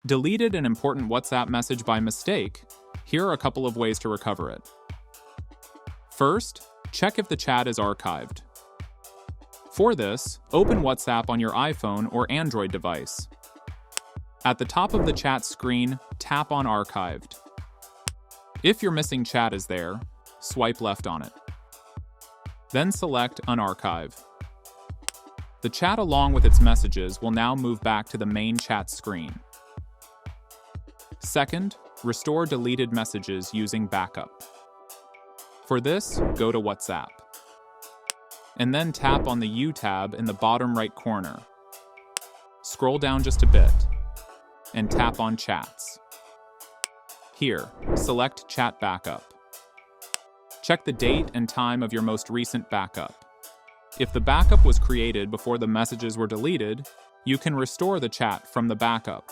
Deleted an important WhatsApp message by mistake? Here are a couple of ways to recover it. First, check if the chat is archived. For this, open WhatsApp on your iPhone or Android device. At the top of the chat screen, tap on Archived. If your missing chat is there, swipe left on it. Then select Unarchive. The chat along with its messages will now move back to the main chat screen. Second, restore deleted messages using backup. For this, go to WhatsApp. And then tap on the U tab in the bottom right corner. Scroll down just a bit, and tap on Chats. Here, select Chat Backup. Check the date and time of your most recent backup. If the backup was created before the messages were deleted, you can restore the chat from the backup.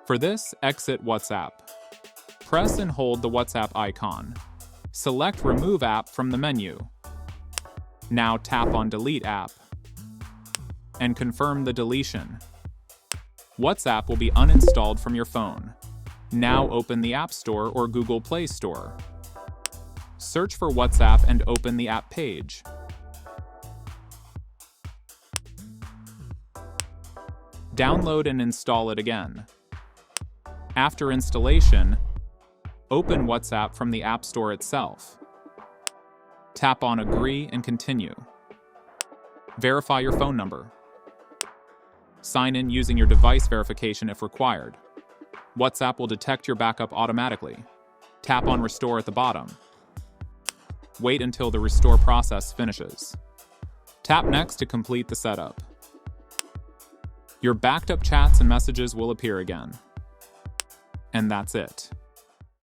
For this, exit WhatsApp. Press and hold the WhatsApp icon. Select Remove App from the menu. Now tap on Delete App and confirm the deletion. WhatsApp will be uninstalled from your phone. Now open the App Store or Google Play Store. Search for WhatsApp and open the app page. Download and install it again. After installation, open WhatsApp from the App Store itself. Tap on Agree and Continue. Verify your phone number. Sign in using your device verification if required. WhatsApp will detect your backup automatically. Tap on Restore at the bottom. Wait until the restore process finishes. Tap Next to complete the setup. Your backed up chats and messages will appear again. And that's it.